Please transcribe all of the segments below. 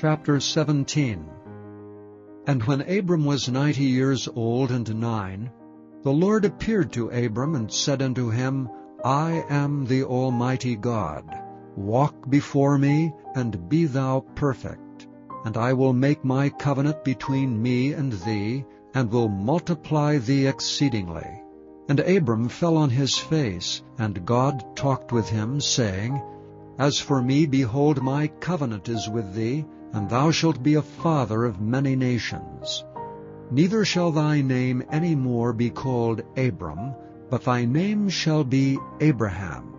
Chapter 17. And when Abram was 90 years old and 9, the Lord appeared to Abram and said unto him, I am the Almighty God. Walk before me, and be thou perfect. And I will make my covenant between me and thee, and will multiply thee exceedingly. And Abram fell on his face, and God talked with him, saying, As for me, behold, my covenant is with thee, and thou shalt be a father of many nations. Neither shall thy name any more be called Abram, but thy name shall be Abraham.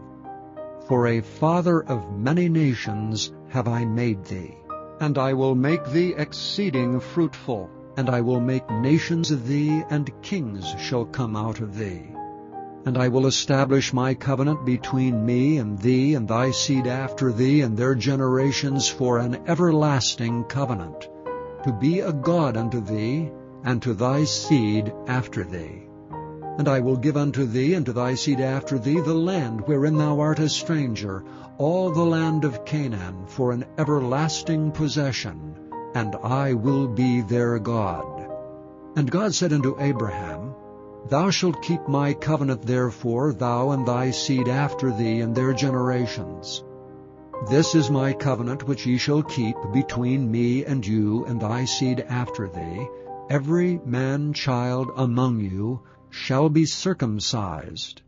For a father of many nations have I made thee. And I will make thee exceeding fruitful, and I will make nations of thee, and kings shall come out of thee. And I will establish my covenant between me and thee and thy seed after thee and their generations for an everlasting covenant, to be a God unto thee, and to thy seed after thee. And I will give unto thee and to thy seed after thee the land wherein thou art a stranger, all the land of Canaan, for an everlasting possession, and I will be their God. And God said unto Abraham, Thou shalt keep my covenant therefore, thou and thy seed after thee and their generations. This is my covenant which ye shall keep between me and you and thy seed after thee. Every man-child among you shall be circumcised.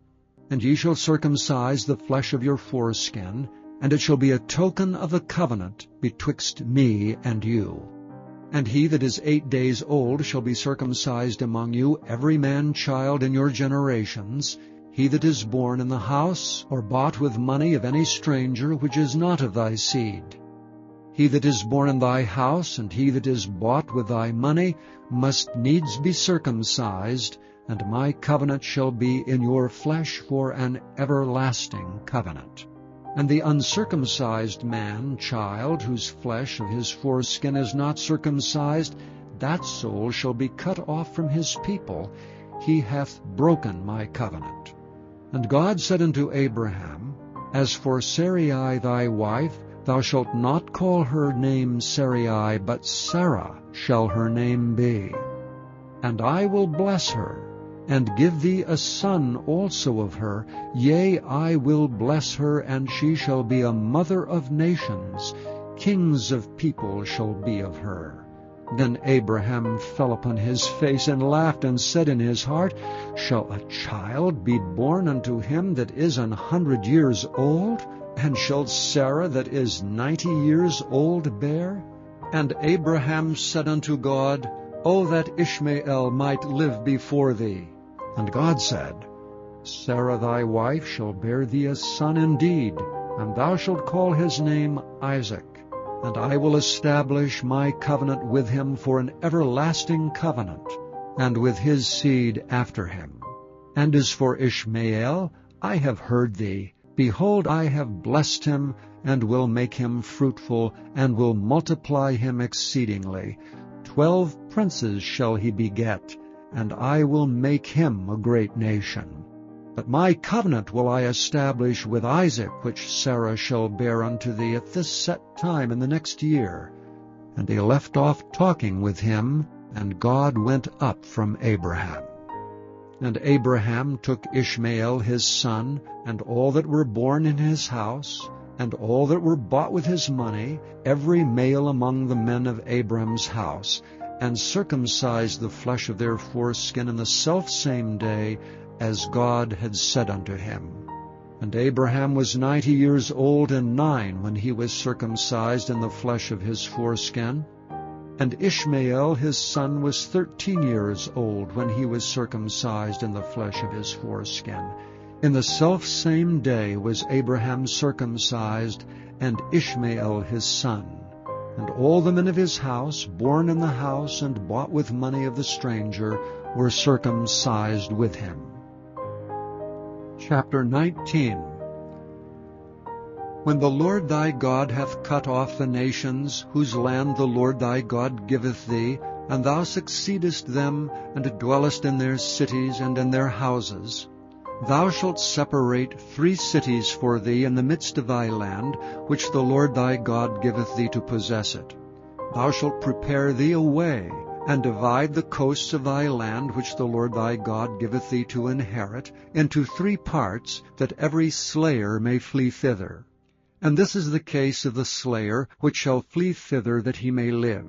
And ye shall circumcise the flesh of your foreskin, and it shall be a token of the covenant betwixt me and you. And he that is 8 days old shall be circumcised among you, every man-child in your generations, he that is born in the house or bought with money of any stranger which is not of thy seed. He that is born in thy house, and he that is bought with thy money, must needs be circumcised, and my covenant shall be in your flesh for an everlasting covenant. And the uncircumcised man-child, whose flesh of his foreskin is not circumcised, that soul shall be cut off from his people. He hath broken my covenant. And God said unto Abraham, As for Sarai thy wife, thou shalt not call her name Sarai, but Sarah shall her name be. And I will bless her, and give thee a son also of her. Yea, I will bless her, and she shall be a mother of nations. Kings of people shall be of her. Then Abraham fell upon his face and laughed, and said in his heart, Shall a child be born unto him that is 100 years old? And shall Sarah that is 90 years old bear? And Abraham said unto God, O that Ishmael might live before thee. And God said, Sarah thy wife shall bear thee a son indeed, and thou shalt call his name Isaac. And I will establish my covenant with him for an everlasting covenant, and with his seed after him. And as for Ishmael, I have heard thee. Behold, I have blessed him, and will make him fruitful, and will multiply him exceedingly. 12 princes shall he beget, and I will make him a great nation. But my covenant will I establish with Isaac, which Sarah shall bear unto thee at this set time in the next year. And he left off talking with him, and God went up from Abraham. And Abraham took Ishmael his son, and all that were born in his house, and all that were bought with his money, every male among the men of Abram's house, and circumcised the flesh of their foreskin in the selfsame day, as God had said unto him. And Abraham was 90 years old and 9 when he was circumcised in the flesh of his foreskin. And Ishmael his son was 13 years old when he was circumcised in the flesh of his foreskin. In the selfsame day was Abraham circumcised, and Ishmael his son. And all the men of his house, born in the house and bought with money of the stranger, were circumcised with him. Chapter 19. When the Lord thy God hath cut off the nations, whose land the Lord thy God giveth thee, and thou succeedest them, and dwellest in their cities and in their houses, thou shalt separate 3 cities for thee in the midst of thy land, which the Lord thy God giveth thee to possess it. Thou shalt prepare thee a way, and divide the coasts of thy land which the Lord thy God giveth thee to inherit, into 3 parts, that every slayer may flee thither. And this is the case of the slayer, which shall flee thither that he may live.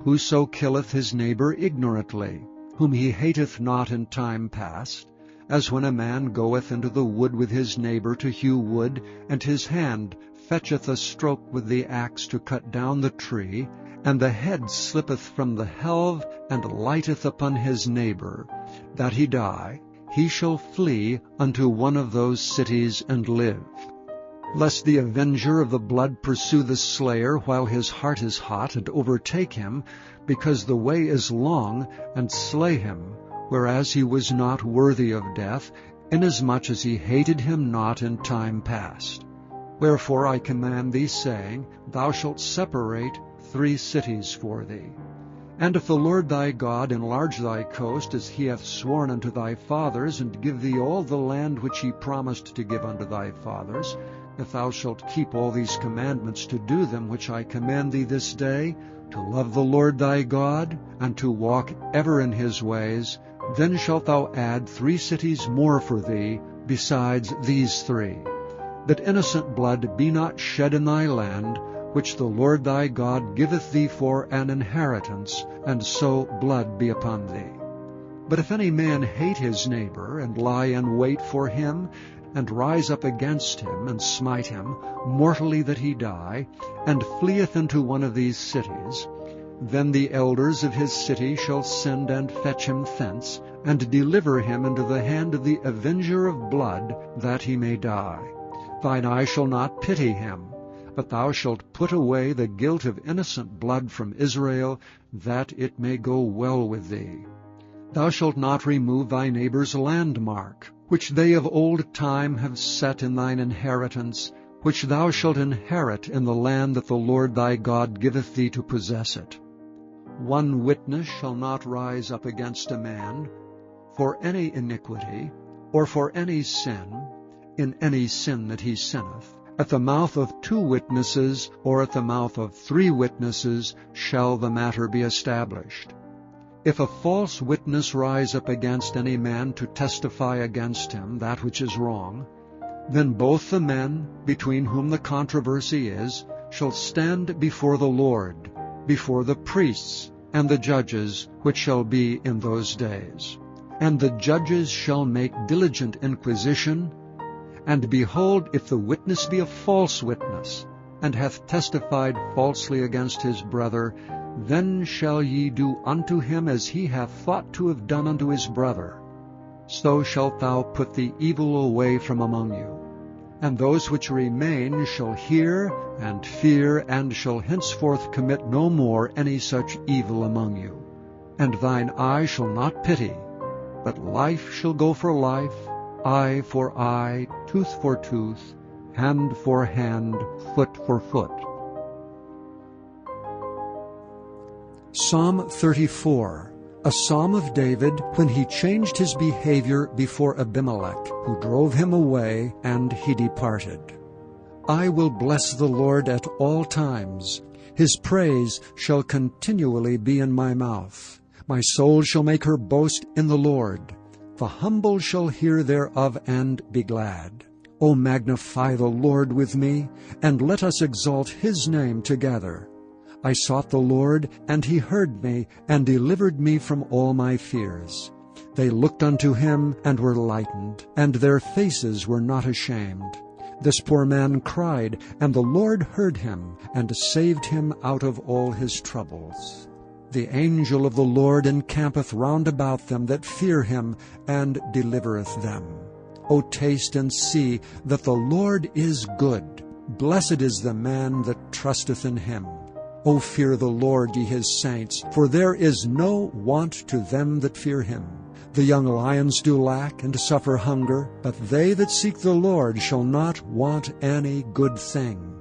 Whoso killeth his neighbor ignorantly, whom he hateth not in time past, as when a man goeth into the wood with his neighbor to hew wood, and his hand fetcheth a stroke with the axe to cut down the tree, and the head slippeth from the helve, and lighteth upon his neighbor, that he die, he shall flee unto one of those cities and live. Lest the avenger of the blood pursue the slayer while his heart is hot, and overtake him, because the way is long, and slay him, whereas he was not worthy of death, inasmuch as he hated him not in time past. Wherefore I command thee, saying, Thou shalt separate 3 cities for thee. And if the Lord thy God enlarge thy coast, as he hath sworn unto thy fathers, and give thee all the land which he promised to give unto thy fathers, if thou shalt keep all these commandments to do them which I command thee this day, to love the Lord thy God, and to walk ever in his ways, then shalt thou add 3 cities more for thee, besides these 3, that innocent blood be not shed in thy land, which the Lord thy God giveth thee for an inheritance, and so blood be upon thee. But if any man hate his neighbor, and lie in wait for him, and rise up against him, and smite him, mortally that he die, and fleeth into one of these cities, then the elders of his city shall send and fetch him thence, and deliver him into the hand of the avenger of blood, that he may die. Thine eye shall not pity him, but thou shalt put away the guilt of innocent blood from Israel, that it may go well with thee. Thou shalt not remove thy neighbor's landmark, which they of old time have set in thine inheritance, which thou shalt inherit in the land that the Lord thy God giveth thee to possess it. 1 witness shall not rise up against a man for any iniquity, or for any sin, in any sin that he sinneth. At the mouth of 2 witnesses, or at the mouth of 3 witnesses, shall the matter be established. If a false witness rise up against any man to testify against him that which is wrong, then both the men, between whom the controversy is, shall stand before the Lord, before the priests and the judges, which shall be in those days. And the judges shall make diligent inquisition, and behold, if the witness be a false witness, and hath testified falsely against his brother, then shall ye do unto him as he hath thought to have done unto his brother. So shalt thou put the evil away from among you. And those which remain shall hear and fear, and shall henceforth commit no more any such evil among you. And thine eye shall not pity, but life shall go for life, eye for eye, tooth for tooth, hand for hand, foot for foot. Psalm 34, a psalm of David when he changed his behavior before Abimelech, who drove him away, and he departed. I will bless the Lord at all times. His praise shall continually be in my mouth. My soul shall make her boast in the Lord. The humble shall hear thereof and be glad. O magnify the Lord with me, and let us exalt his name together. I sought the Lord, and he heard me, and delivered me from all my fears. They looked unto him, and were lightened, and their faces were not ashamed. This poor man cried, and the Lord heard him, and saved him out of all his troubles. The angel of the Lord encampeth round about them that fear him, and delivereth them. O taste and see that the Lord is good. Blessed is the man that trusteth in him. O fear the Lord, ye his saints, for there is no want to them that fear him. The young lions do lack and suffer hunger, but they that seek the Lord shall not want any good thing.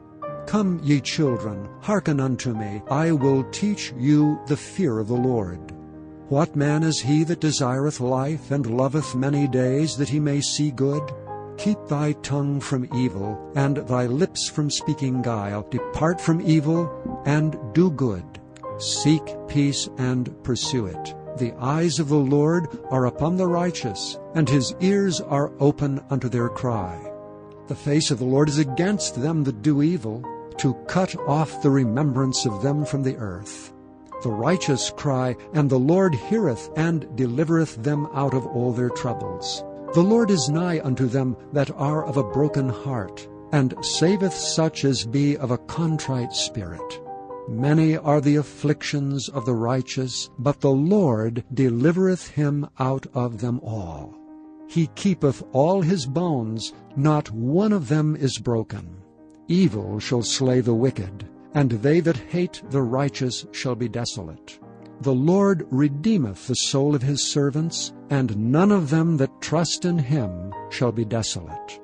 Come, ye children, hearken unto me. I will teach you the fear of the Lord. What man is he that desireth life, and loveth many days, that he may see good? Keep thy tongue from evil, and thy lips from speaking guile. Depart from evil, and do good. Seek peace and pursue it. The eyes of the Lord are upon the righteous, and his ears are open unto their cry. The face of the Lord is against them that do evil, to cut off the remembrance of them from the earth. The righteous cry, and the Lord heareth, and delivereth them out of all their troubles. The Lord is nigh unto them that are of a broken heart, and saveth such as be of a contrite spirit. Many are the afflictions of the righteous, but the Lord delivereth him out of them all. He keepeth all his bones, not one of them is broken. Evil shall slay the wicked, and they that hate the righteous shall be desolate. The Lord redeemeth the soul of his servants, and none of them that trust in him shall be desolate.